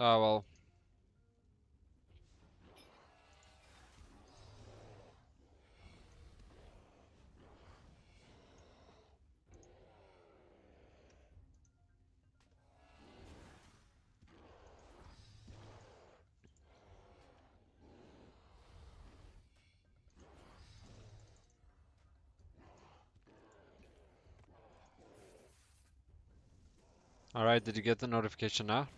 Oh well. Alright, did you get the notification now?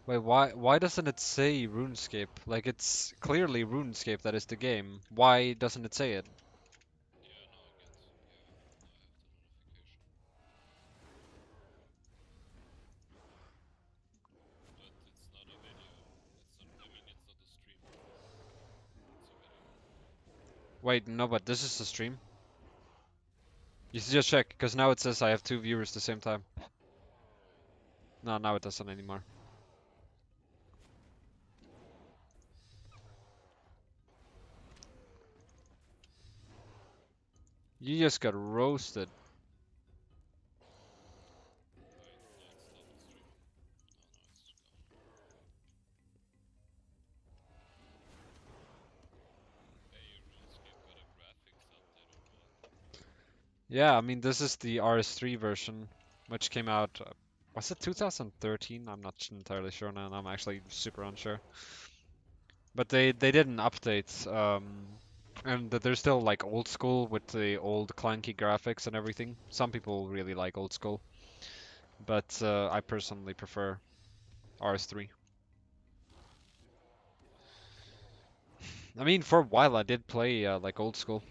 Wait, why doesn't it say RuneScape? Like it's clearly RuneScape that is the game. Why doesn't it say it? Wait, no, but this is the stream. You should just check, because now it says I have two viewers at the same time. No, now it doesn't anymore. You just got roasted. Yeah, I mean, this is the RS3 version, which came out, was it 2013? I'm not entirely sure now, and I'm actually super unsure. But they did an update, and they're still like old school with the old clunky graphics and everything. Some people really like old school, but I personally prefer RS3. I mean, for a while I did play like old school.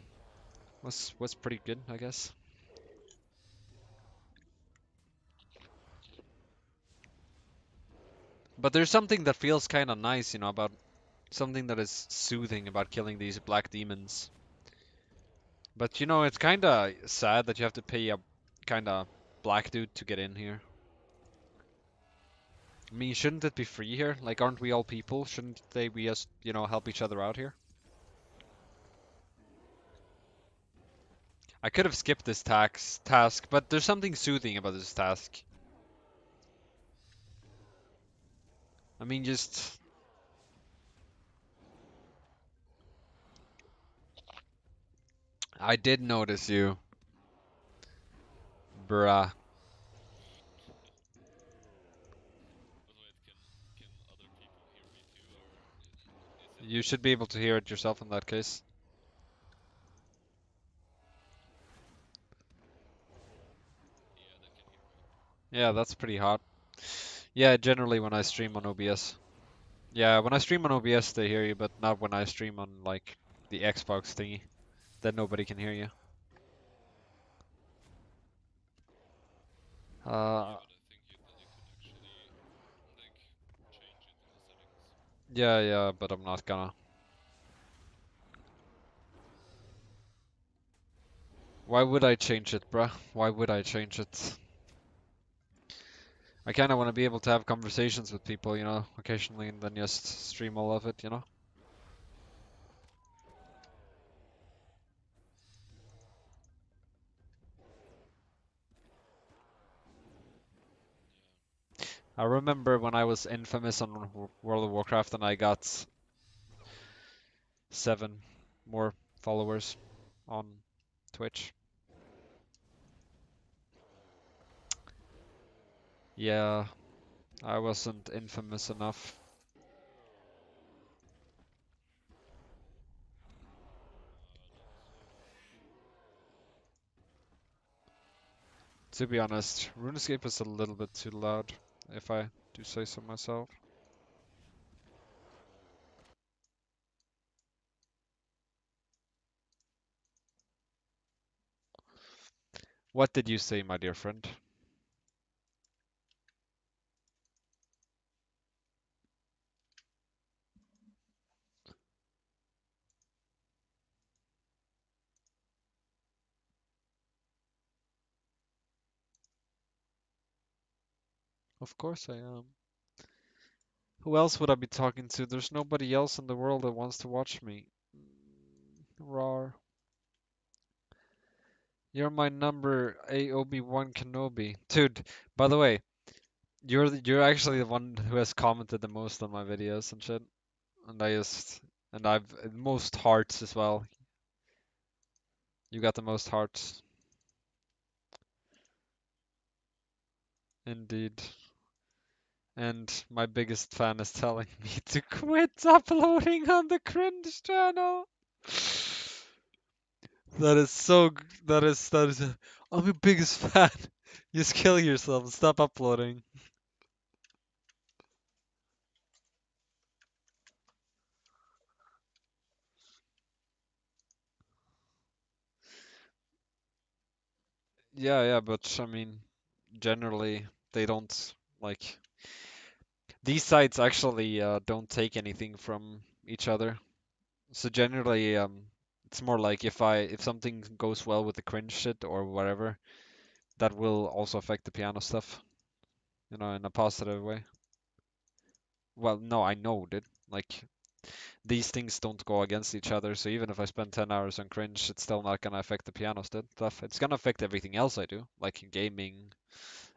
Was pretty good, I guess. But there's something that feels kind of nice, about something that is soothing about killing these black demons. But it's kind of sad that you have to pay a kind of black dude to get in here. I mean, shouldn't it be free here? Like, aren't we all people? Shouldn't they we just, help each other out here? I could have skipped this task, but there's something soothing about this task. I mean, just I did notice you, bruh. You should be able to hear it yourself in that case. Yeah, that's pretty hot. Yeah, generally when I stream on OBS. Yeah, when I stream on OBS they hear you, but not when I stream on like the Xbox thingy. Then nobody can hear you. Uh, yeah, but I'm not gonna. Why would I change it, bruh? Why would I change it? I kind of want to be able to have conversations with people, occasionally, and then just stream all of it. I remember when I was infamous on World of Warcraft and I got 7 more followers on Twitch. Yeah, I wasn't infamous enough. To be honest, RuneScape is a little bit too loud, if I do say so myself. What did you say, my dear friend? Of course I am. Who else would I be talking to? There's nobody else in the world that wants to watch me. Rar. You're my number A Obi-Wan Kenobi. Dude, by the way, You're actually the one who has commented the most on my videos and shit. And I just and I've most hearts as well. You got the most hearts. Indeed. And my biggest fan is telling me to quit uploading on the cringe channel. That is so. That is. I'm your biggest fan. Just kill yourself and stop uploading. Yeah, yeah, but I mean, generally they don't like these sites actually don't take anything from each other. So generally, it's more like if something goes well with the cringe shit or whatever, that will also affect the piano stuff, in a positive way. Well, no, I know, dude. Like these things don't go against each other, so even if I spend 10 hours on cringe, it's still not gonna affect the piano stuff. It's gonna affect everything else I do, like gaming,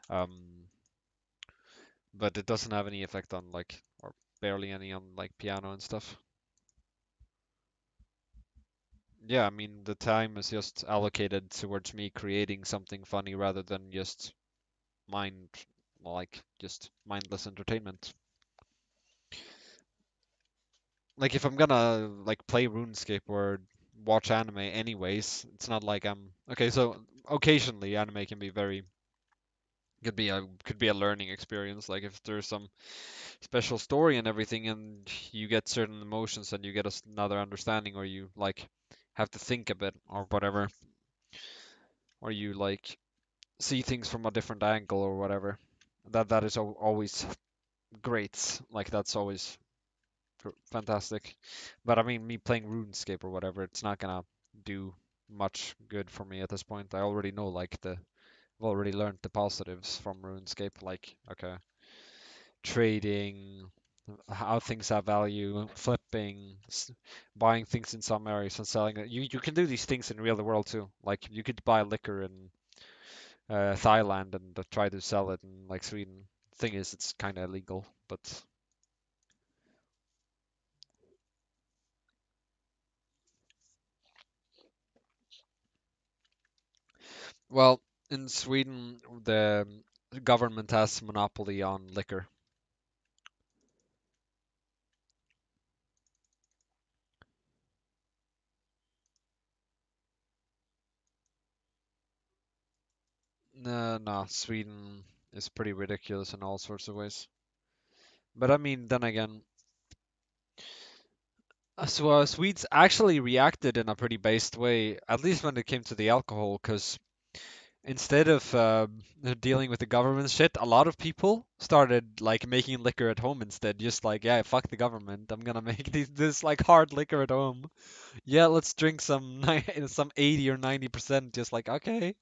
um, but it doesn't have any effect on like, or barely any on like piano and stuff. Yeah, I mean, the time is just allocated towards me creating something funny rather than just mind, like, just mindless entertainment. Like, if I'm gonna, like, play RuneScape or watch anime anyways, it's not like I'm... Okay, so occasionally anime can be very... could be a learning experience. Like, if there's some special story and everything and you get certain emotions and you get another understanding or you, like, have to think a bit or whatever, or you, like, see things from a different angle or whatever. That is always great. Like that's always fantastic. But I mean, me playing RuneScape or whatever, it's not gonna do much good for me at this point. I already know I've already learned the positives from RuneScape, like okay, trading, how things have value, flipping, buying things in some areas and selling it. You can do these things in real world too. Like you could buy liquor in Thailand and try to sell it in like Sweden. Thing is, it's kind of illegal, but well, in Sweden, the government has monopoly on liquor. No, no, Sweden is pretty ridiculous in all sorts of ways. But I mean, then again, Swedes actually reacted in a pretty based way, at least when it came to the alcohol, because instead of dealing with the government shit, a lot of people started like making liquor at home instead. Just like, yeah, fuck the government. I'm gonna make this like hard liquor at home. Yeah, let's drink some some 80 or 90%. Just like, okay,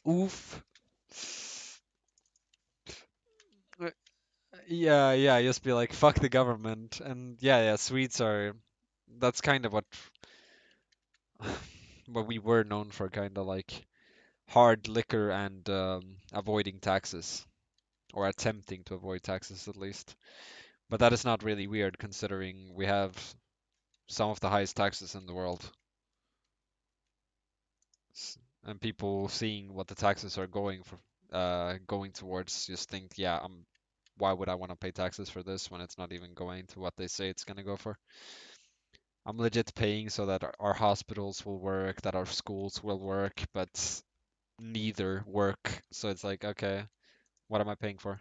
oof. Uh, Yeah, yeah. Just be like, fuck the government. And yeah, yeah. Swedes are. That's kind of what we were known for, kind of like hard liquor and avoiding taxes. Or attempting to avoid taxes at least. But that is not really weird considering we have some of the highest taxes in the world. And people seeing what the taxes are going towards just think, yeah, why would I want to pay taxes for this when it's not even going to what they say it's going to go for? I'm legit paying so that our hospitals will work, that our schools will work, but neither work. So it's like, okay, what am I paying for?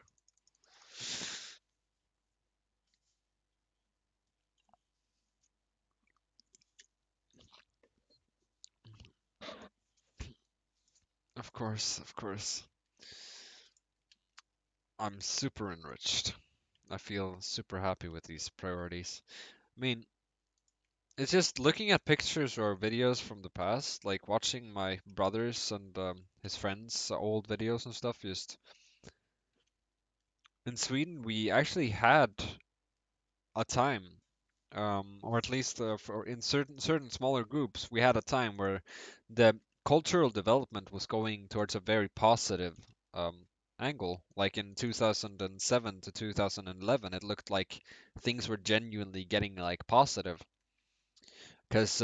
Of course, of course. I'm super enriched. I feel super happy with these priorities. I mean, it's just looking at pictures or videos from the past, like watching my brothers and his friends' old videos and stuff. Just in Sweden, we actually had a time, or at least for in certain smaller groups, we had a time where the cultural development was going towards a very positive um, angle. Like in 2007 to 2011, it looked like things were genuinely getting like positive because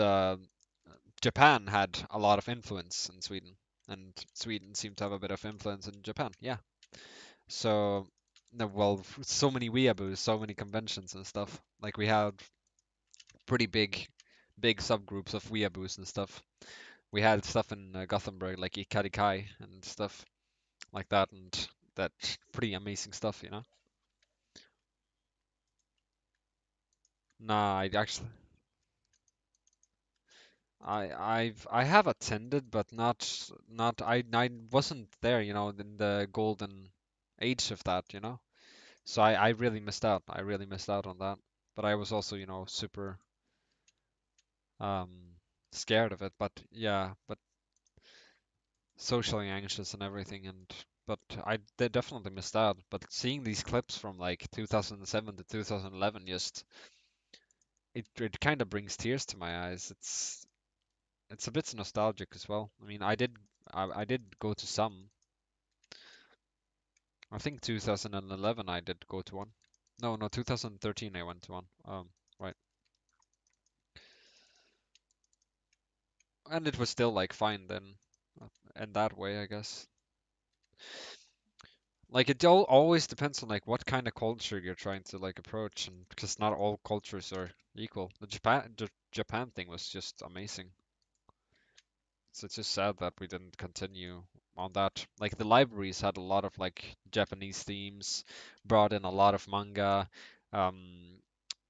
Japan had a lot of influence in Sweden, and Sweden seemed to have a bit of influence in Japan. Yeah. So, no, well, so many weeaboos, so many conventions and stuff. Like we had pretty big subgroups of weeaboos and stuff. We had stuff in Gothenburg like Ikarikai and stuff like that, and that pretty amazing stuff, you know. Nah, I actually I have attended, but not I wasn't there, you know, in the golden age of that, you know. So I really missed out. I really missed out on that. But I was also, you know, super um scared of it. But yeah, but socially anxious and everything, and but I did definitely missed out. But seeing these clips from like 2007 to 2011, just it kind of brings tears to my eyes. It's a bit nostalgic as well. I mean, I did go to some. I think 2011 I did go to one. No, 2013 I went to one. Right. And it was still like fine then, in that way, I guess. Like it all always depends on like what kind of culture you're trying to like approach, and because not all cultures are equal. The Japan thing was just amazing. So it's just sad that we didn't continue on that. Like the libraries had a lot of like Japanese themes, brought in a lot of manga, um,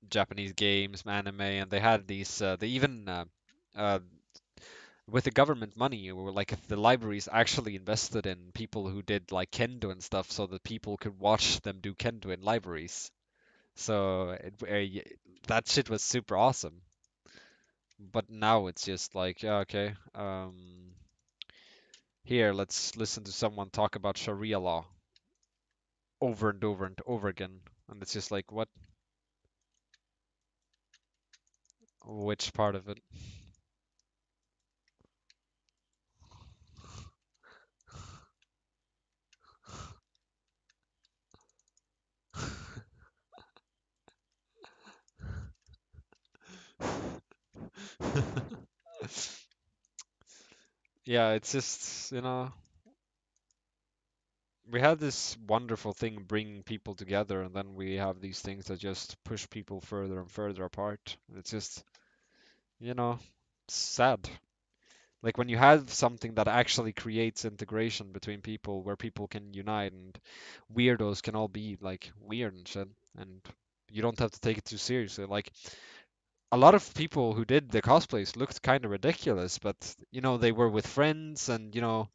Japanese games, anime, and they had these. They even uh, with the government money, or like if the libraries actually invested in people who did like kendo and stuff, so that people could watch them do kendo in libraries. So that shit was super awesome. But now it's just like, yeah, okay, here, let's listen to someone talk about Sharia law over and over and over again, and it's just like, what? Which part of it? Yeah, it's just, you know, we had this wonderful thing bringing people together, and then we have these things that just push people further and further apart. It's just, you know, sad. Like when you have something that actually creates integration between people, where people can unite and weirdos can all be like weird and shit, and you don't have to take it too seriously. Like a lot of people who did the cosplays looked kind of ridiculous, but you know, they were with friends, and you know,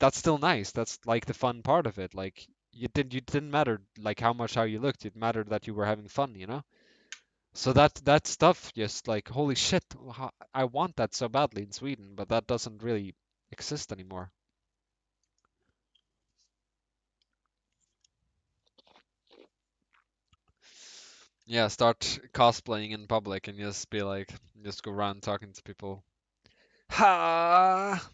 that's still nice. That's like the fun part of it. Like you didn't matter like how you looked. It mattered that you were having fun, you know? So that stuff just like holy shit, I want that so badly in Sweden, but that doesn't really exist anymore. Yeah, start cosplaying in public and just be like, just go around talking to people. Ha!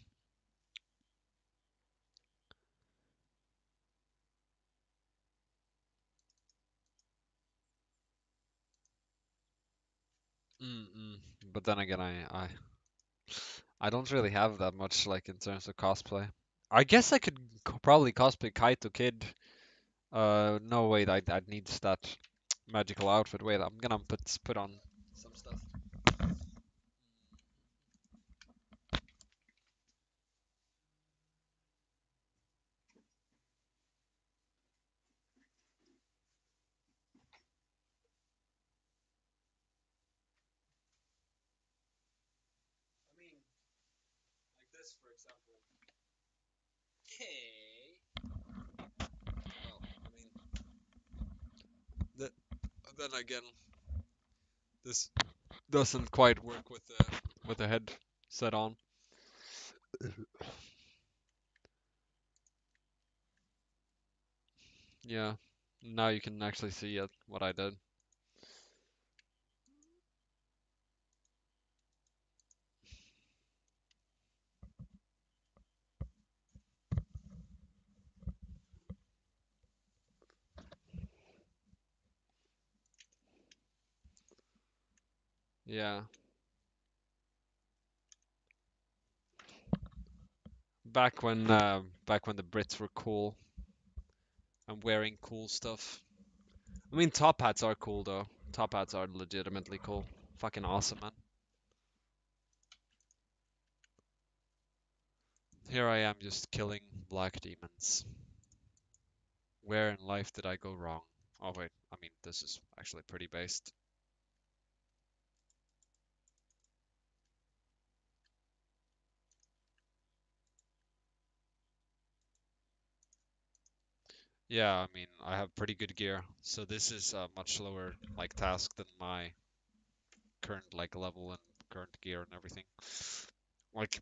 Mm-mm. But then again, I don't really have that much like in terms of cosplay. I guess I could probably cosplay Kaito Kid. No, wait, I'd need that magical outfit. Wait, I'm gonna put on some stuff. I mean, like this, for example. Hey. Well, I mean, th then again, this doesn't quite work with the head set on. Yeah. Now you can actually see it, what I did. Yeah. Back when the Brits were cool and wearing cool stuff. I mean, top hats are cool though. Top hats are legitimately cool. Fucking awesome, man. Here I am just killing black demons. Where in life did I go wrong? Oh wait, I mean, this is actually pretty based. Yeah, I mean, I have pretty good gear, so this is a much lower like task than my current like level and current gear and everything. Like,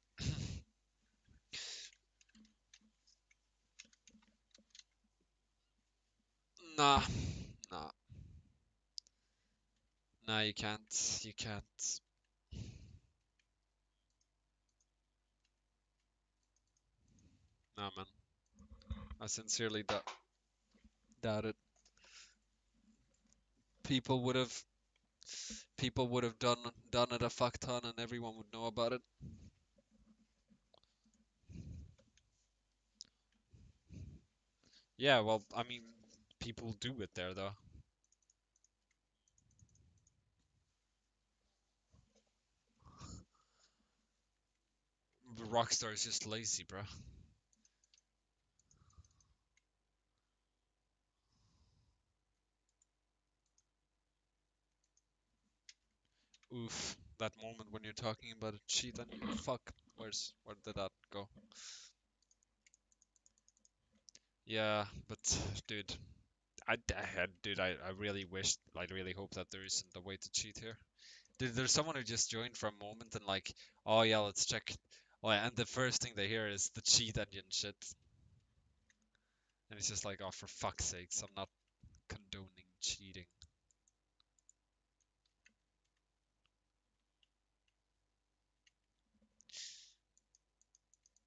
nah, nah, nah, you can't, you can't. Nah, man, I sincerely doubt it. People would have, people would have done it a fuck ton, and everyone would know about it. Yeah, well, I mean, people do it there though. Rockstar is just lazy, bro. Oof, that moment when you're talking about a cheat and fuck, where did that go? Yeah, but dude, I really wish, I really hope that there isn't a way to cheat here. Dude, there's someone who just joined for a moment and like, oh yeah, let's check. Oh, yeah, and the first thing they hear is the cheat engine shit, and it's just like, oh, for fuck's sakes, I'm not condoning cheating.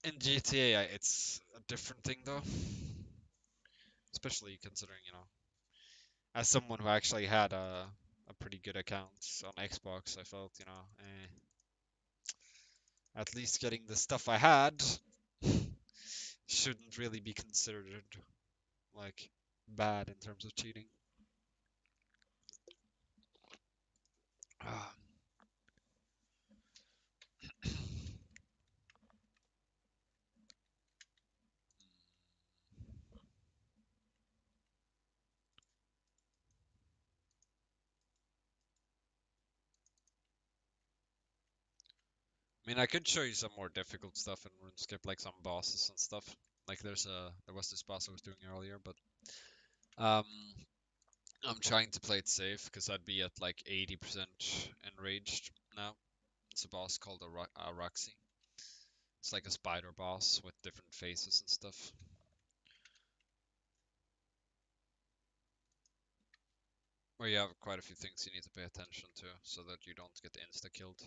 In GTA, it's a different thing though, especially considering, as someone who actually had a pretty good account on Xbox, I felt, at least getting the stuff I had shouldn't really be considered like bad in terms of cheating. Ah, I mean, I could show you some more difficult stuff in RuneScape, like some bosses and stuff. Like there was this boss I was doing earlier, but um, I'm trying to play it safe because I'd be at like 80% enraged now. It's a boss called Araxi. It's like a spider boss with different faces and stuff. Where you have quite a few things you need to pay attention to so that you don't get insta killed.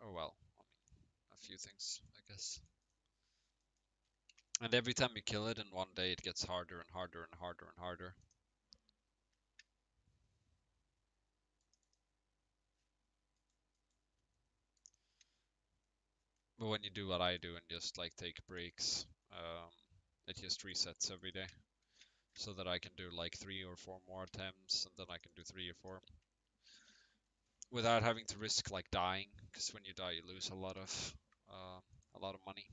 Oh well, a few things, I guess. And every time you kill it in one day, it gets harder and harder and harder and harder. But when you do what I do and just like take breaks, it just resets every day. So that I can do like 3 or 4 more attempts, and then I can do 3 or 4 without having to risk like dying. Because when you die, you lose uh, a lot of money.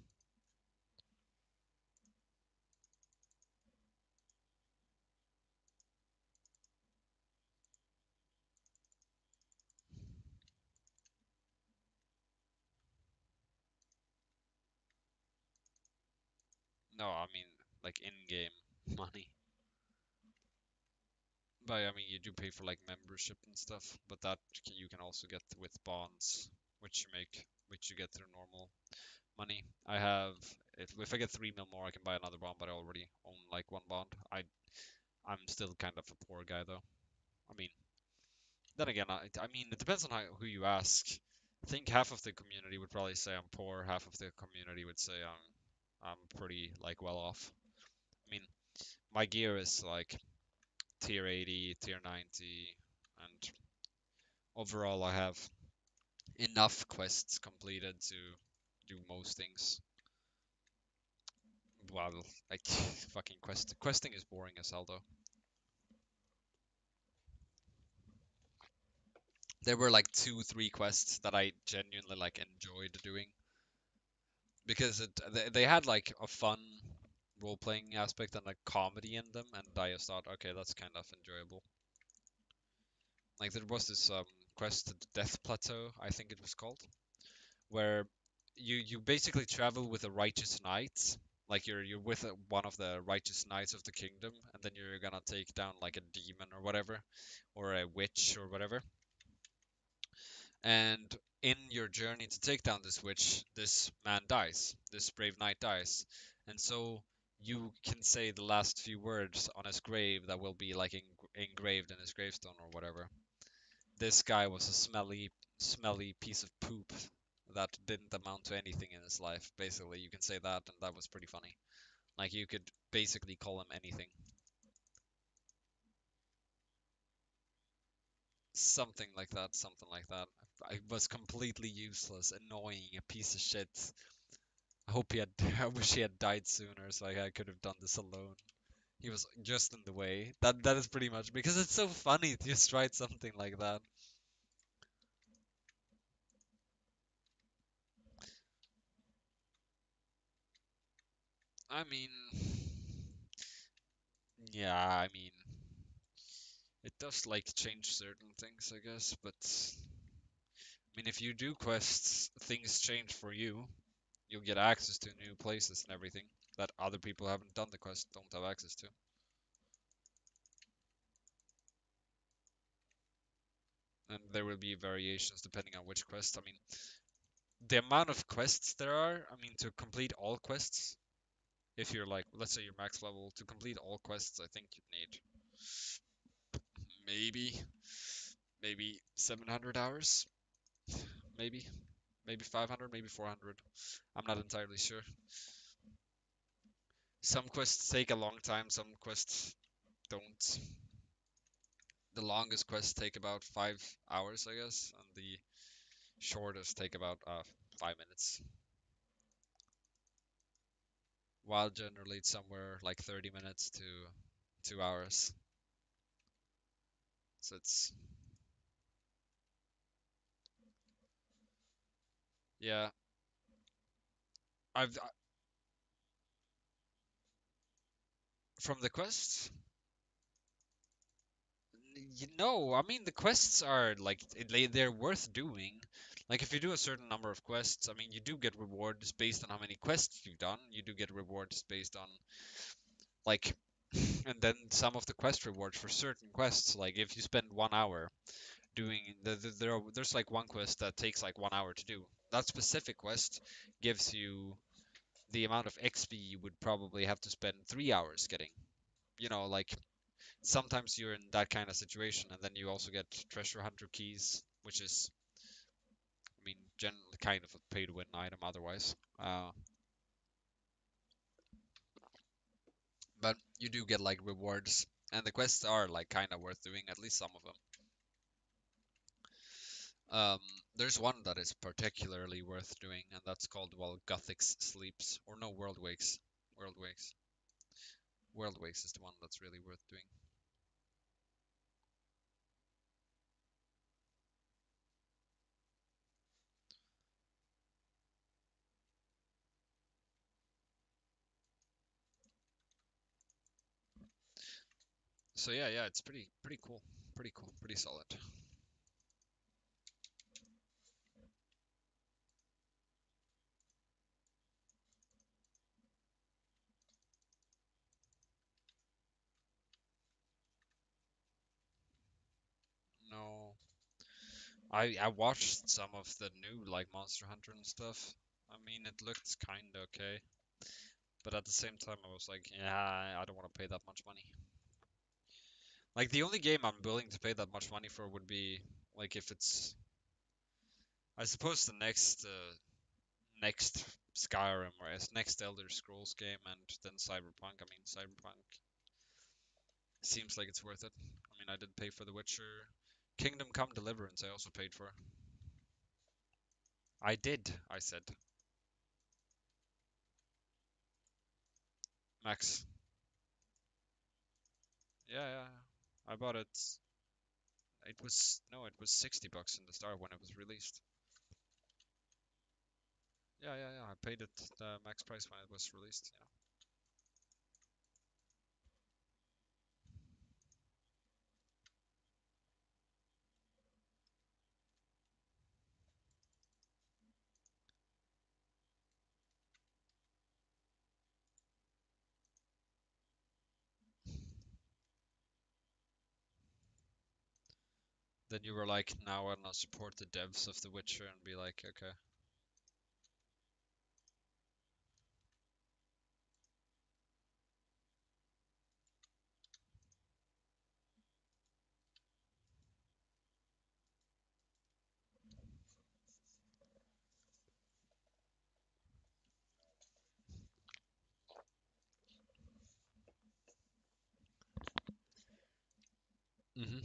No, I mean like in-game money. But I mean, you do pay for like membership and stuff, but that you can also get with bonds, which you get through normal money. I have, if I get 3 mil more, I can buy another bond, but I already own like one bond. I'm still kind of a poor guy though. I mean, then again, I mean, it depends on who you ask. I think half of the community would probably say I'm poor. Half of the community would say I'm pretty like well off. I mean, my gear is like tier 80, tier 90. overall, I have enough quests completed to do most things. Well, like fucking questing is boring as hell though. There were like two, three quests that I genuinely like enjoyed doing because they had like a fun role playing aspect and a comedy in them, and I just thought, okay, that's kind of enjoyable. Like there was this quest to the Death Plateau, I think it was called, where you basically travel with a righteous knight. Like you're with one of the righteous knights of the kingdom, and then you're gonna take down like a demon or whatever, or a witch or whatever. And in your journey to take down this witch, this man dies, this brave knight dies, and so you can say the last few words on his grave that will be like engraved in his gravestone or whatever. This guy was a smelly piece of poop that didn't amount to anything in his life. Basically, you can say that, and that was pretty funny. Like you could basically call him anything, something like that, something like that. I was completely useless, annoying, a piece of shit. I hope he had. I wish he had died sooner, so I could have done this alone. He was just in the way. That is pretty much because it's so funny to just write something like that. I mean, yeah, I mean, it does like change certain things, I guess, but I mean, if you do quests, things change for you. You'll get access to new places and everything that other people who haven't done the quest don't have access to. And there will be variations depending on which quest. I mean, the amount of quests there are, I mean, to complete all quests, if you're like, let's say you're max level, to complete all quests, I think you'd need maybe, maybe 700 hours, maybe, maybe 500, maybe 400. I'm not entirely sure. Some quests take a long time, some quests don't. The longest quests take about 5 hours, I guess, and the shortest take about 5 minutes. While generally it's somewhere like 30 minutes to 2 hours. So it's yeah. From the quests. I mean the quests are like they're worth doing. Like if you do a certain number of quests, I mean you do get rewards based on how many quests you've done. You do get rewards based on like and then some of the quest rewards for certain quests, like if you spend 1 hour doing there's like one quest that takes like 1 hour to do. That specific quest gives you the amount of XP you would probably have to spend 3 hours getting. Like sometimes you're in that kind of situation, and then you also get treasure hunter keys, which is, I mean, generally kind of a pay to win item otherwise. But you do get like rewards, and the quests are like kind of worth doing, at least some of them. Um, there's one that is particularly worth doing, and that's called While Guthix Sleeps, or no, World Wakes. World Wakes. World Wakes is the one that's really worth doing. So yeah, yeah, it's pretty cool, pretty cool, pretty solid. No, I watched some of the new like Monster Hunter and stuff. I mean, it looked kind of okay, but at the same time, I was like, yeah, I don't want to pay that much money. Like the only game I'm willing to pay that much money for would be like if it's, I suppose the next Skyrim or as next Elder Scrolls game, and then Cyberpunk. I mean, Cyberpunk seems like it's worth it. I mean, I did pay for The Witcher. Kingdom Come Deliverance I also paid for. I did, I said. Max. Yeah, yeah. I bought it. It was no, it was $60 in the start when it was released. Yeah, yeah, yeah. I paid it the max price when it was released. Yeah. Then you were like, now I'm gonna support the devs of The Witcher and be like, okay. Mhm.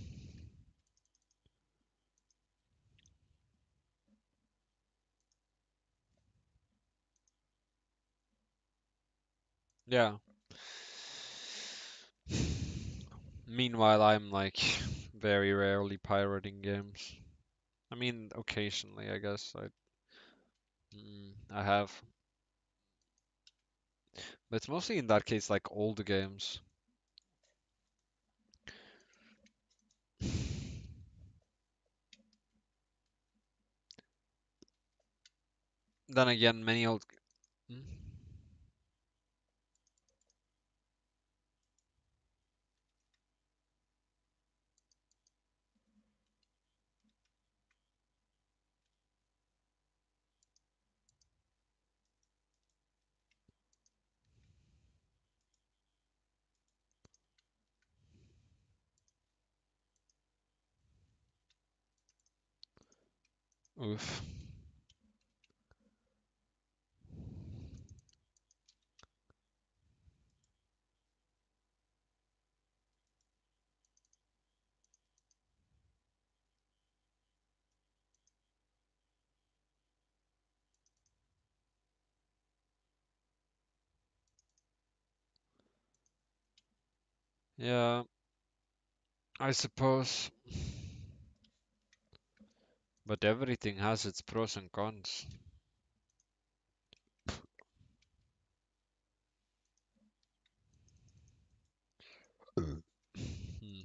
Yeah. Meanwhile, I'm like very rarely pirating games. I mean, occasionally, I guess. I have, but it's mostly in that case like old games. Then again, many old. Hmm? Oof. Yeah, I suppose. But everything has its pros and cons. Hmm.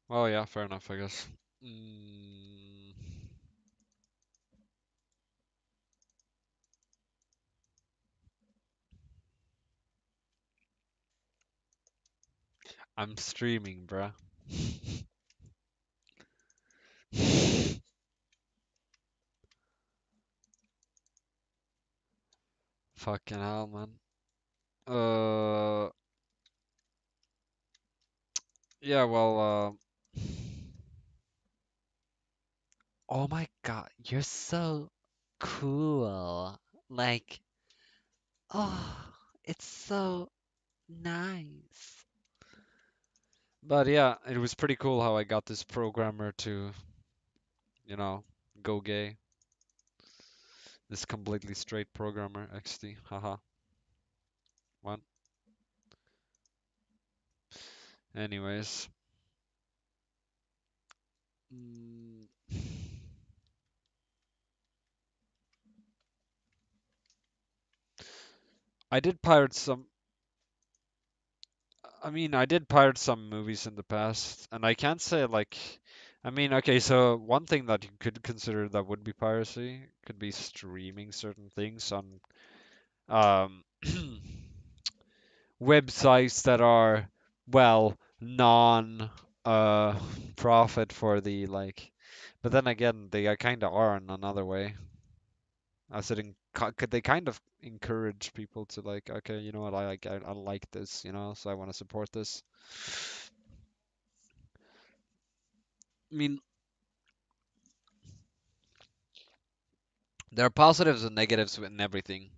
Well, yeah, fair enough, I guess. Mm, I'm streaming, bruh. Fucking hell, man. Uh, yeah, well, oh my God, you're so cool. Like, oh, it's so nice. But yeah, it was pretty cool how I got this programmer to, you know, go gay. This completely straight programmer, XD. Haha. One. Anyways. Mm, I did pirate some. I mean, I did pirate some movies in the past, and I can't say like. I mean, okay, so one thing that you could consider that would be piracy could be streaming certain things on um, websites that are, well, non profit for the like. But then again, they kind of are in another way. As it could they kind of encourage people to like, okay, you know what, I like this, so I want to support this. I mean, there are positives and negatives in everything.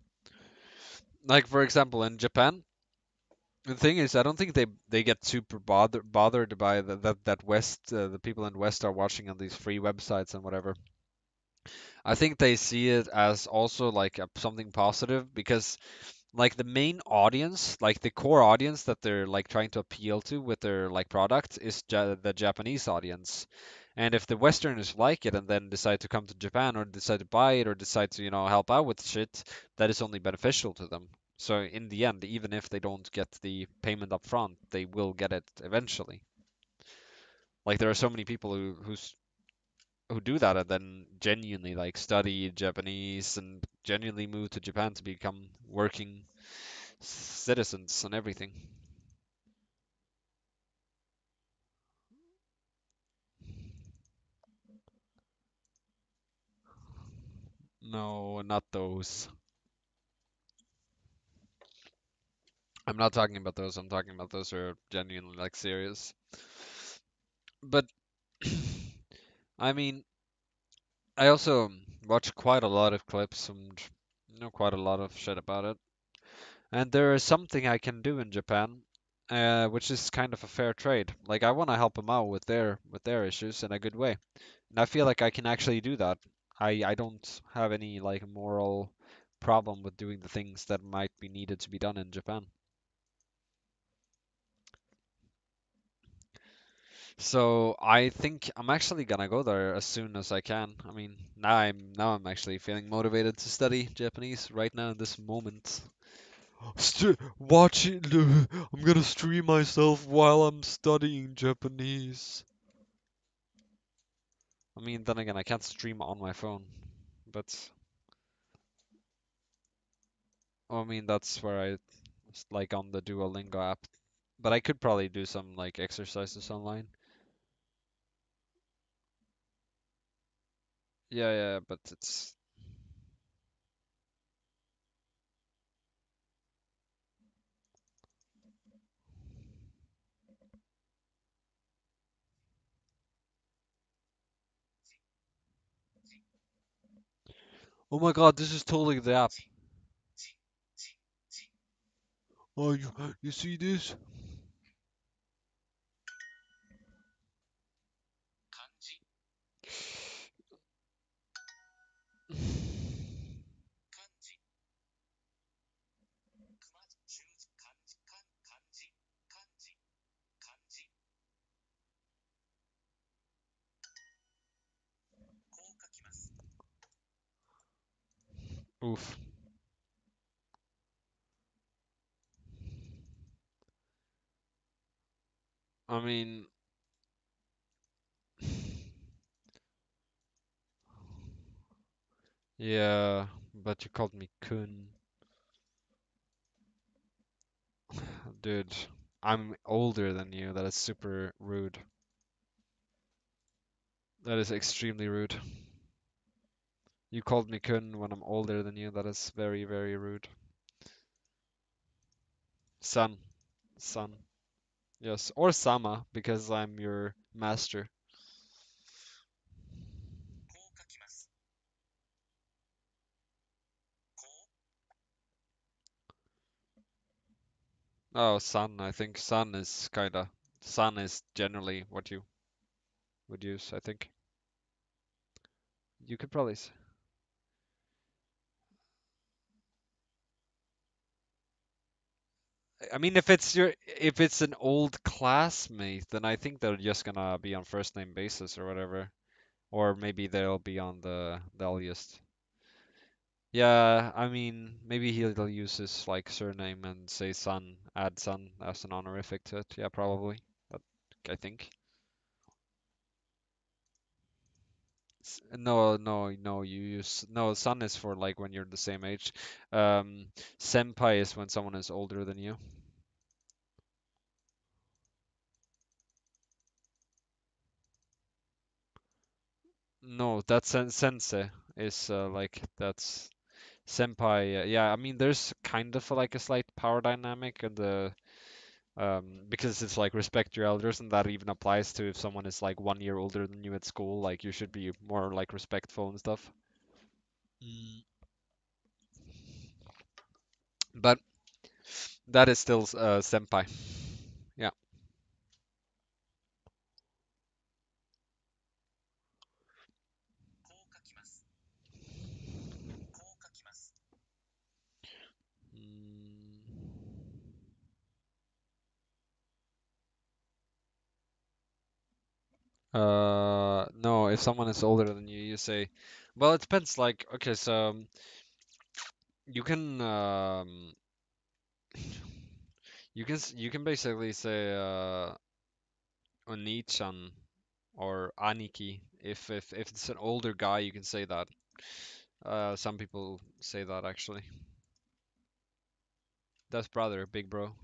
Like for example, in Japan, The thing is, I don't think they get super bothered by that West the people in West are watching on these free websites and whatever. I think they see it as also like something positive because like the main audience, like the core audience that they're like trying to appeal to with their like product is the Japanese audience. And if the Westerners like it and then decide to come to Japan or decide to buy it or decide to, help out with shit, that is only beneficial to them. So in the end, even if they don't get the payment up front, they will get it eventually. Like there are so many people who do that and then genuinely like study Japanese and genuinely move to Japan to become working citizens and everything. No, not those. I'm not talking about those. I'm talking about those who are genuinely like serious. But I mean, I also watch quite a lot of clips and know quite a lot of shit about it. And there is something I can do in Japan, which is kind of a fair trade. Like I want to help them out with their issues in a good way. And I feel like I can actually do that. I don't have any like moral problem with doing the things that might be needed to be done in Japan. So I think I'm actually gonna go there as soon as I can. I mean, now I'm actually feeling motivated to study Japanese right now in this moment. Watch it. I'm gonna stream myself while I'm studying Japanese. I mean, then again, I can't stream on my phone, but I mean that's where like on the Duolingo app. But I could probably do some like exercises online. Yeah, yeah, but it's. Oh my God, this is totally the app. Oh, you see this? Oof. I mean, yeah, but you called me kun. Dude, I'm older than you. That is super rude. That is extremely rude. You called me kun when I'm older than you. That is very, very rude. Son. Son. Yes. Or Sama, because I'm your master. Oh, son. I think son is kinda. Son is generally what you would use, I think. You could probably. I mean, if it's an old classmate, then I think they're just gonna be on first name basis or whatever. Or maybe they'll be on they'll just. Yeah, I mean, maybe he'll use his like surname and say son, add son as an honorific to it. Yeah, probably. That, I think. No, no, no. You use no. Son is for like when you're the same age. Senpai is when someone is older than you. No, that's sensei is like that's senpai. Yeah, I mean, there's kind of like a slight power dynamic in the because it's like respect your elders, and that even applies to if someone is like 1 year older than you at school. Like you should be more like respectful and stuff. Mm. But That is still senpai. Yeah. Mm, no, if someone is older than you, you say, well, it depends. Like, okay, so you can you can basically say Oni-chan or Aniki. If it's an older guy, you can say that. Some people say that actually. That's brother, big bro.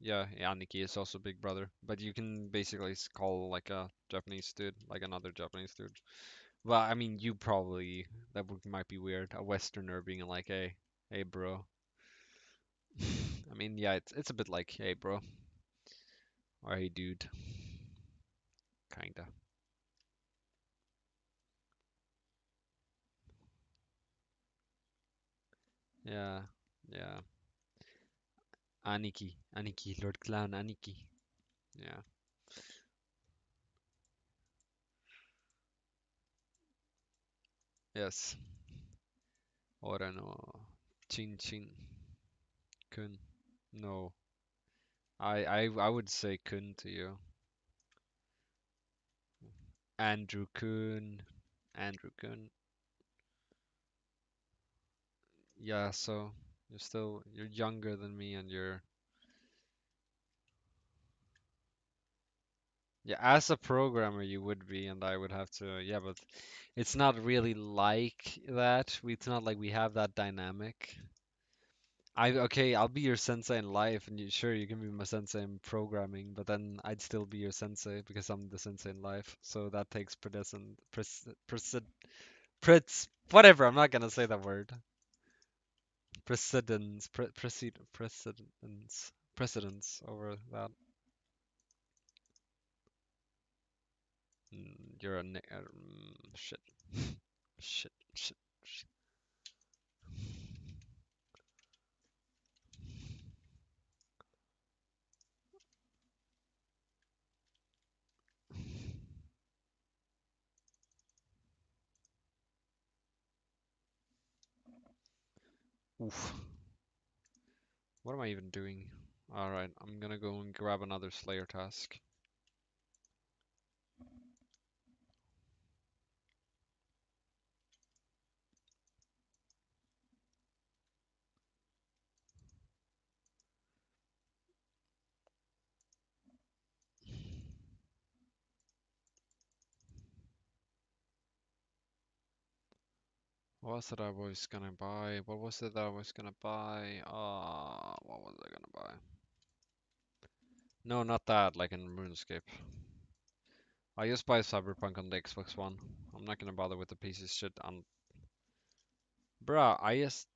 Yeah, Aniki is also big brother. But you can basically call like a Japanese dude, like another Japanese dude. Well, I mean, you probably might be weird. A Westerner being like, hey, bro. I mean, yeah, it's a bit like, hey, bro, or hey, dude, kinda. Yeah, yeah. Aniki, Lord Clown, Aniki. Yeah. Yes. Ora no. Chin Chin. Kun. No. I would say kun to you. Andrew Kun. Andrew Kun. Yeah, so you're younger than me and you're yeah, as a programmer you would be and I would have to yeah, but it's not really like that. It's not like we have that dynamic. Okay, I'll be your sensei in life and sure you can be my sensei in programming, but then I'd still be your sensei because I'm the sensei in life. So that takes whatever, I'm not gonna say that word. Precedence over that. You're a shit. Shit. Oof. What am I even doing? Alright, I'm gonna go and grab another Slayer task. What was it I was gonna buy? What was it that I was gonna buy? What was I gonna buy? No, not that, like in RuneScape. I just buy Cyberpunk on the Xbox One. I'm not gonna bother with the PC shit on. Bruh, I just.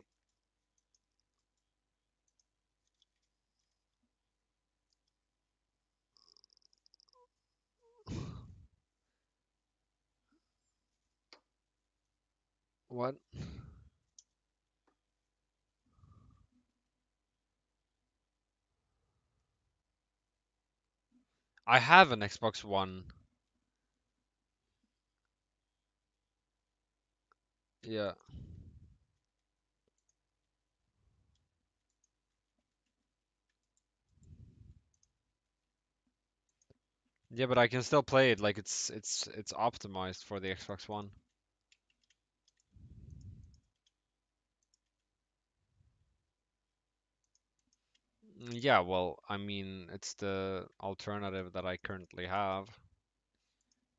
What? I have an Xbox One. Yeah. Yeah, but I can still play it like it's optimized for the Xbox One. Yeah, well, I mean, it's the alternative that I currently have. I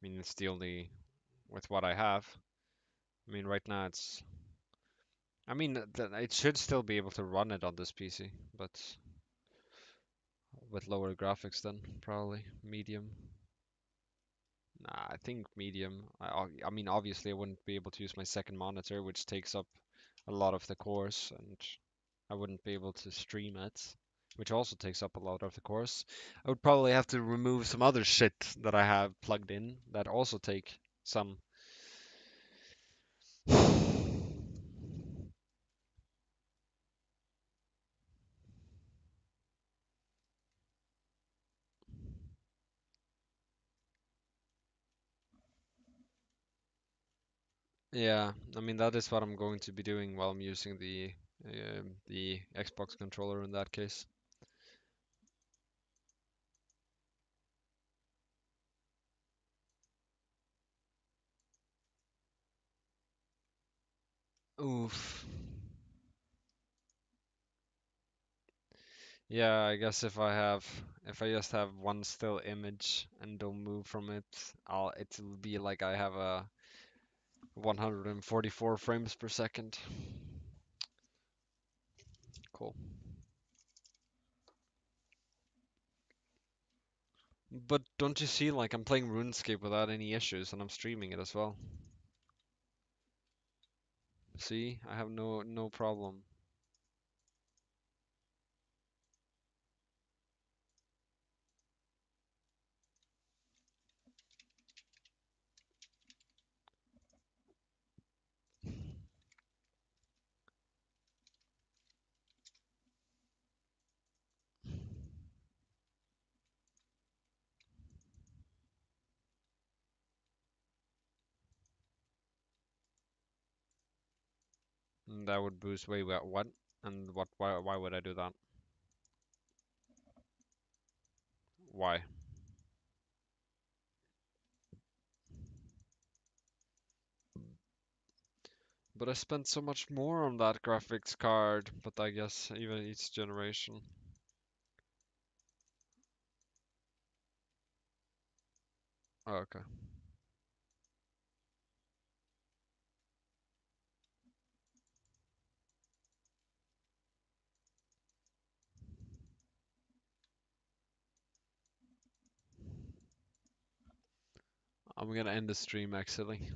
mean, it's the only with what I have. I mean, right now it's. I mean, it should still be able to run it on this PC, but with lower graphics then probably medium. Nah, I think medium. I mean, obviously I wouldn't be able to use my second monitor, which takes up a lot of the cores, and I wouldn't be able to stream it, which also takes up a lot of the cores. I would probably have to remove some other shit that I have plugged in that also take some. Yeah, I mean that is what I'm going to be doing while I'm using the Xbox controller in that case. Oof. Yeah, I guess if I just have one still image and don't move from it, it'll be like I have a 144 frames per second. Cool. But don't you see, like I'm playing RuneScape without any issues and I'm streaming it as well. See, I have no problem. And that would boost way what? And why would I do that? Why? But I spent so much more on that graphics card, but I guess even each generation. Oh, okay. I'm gonna end the stream actually.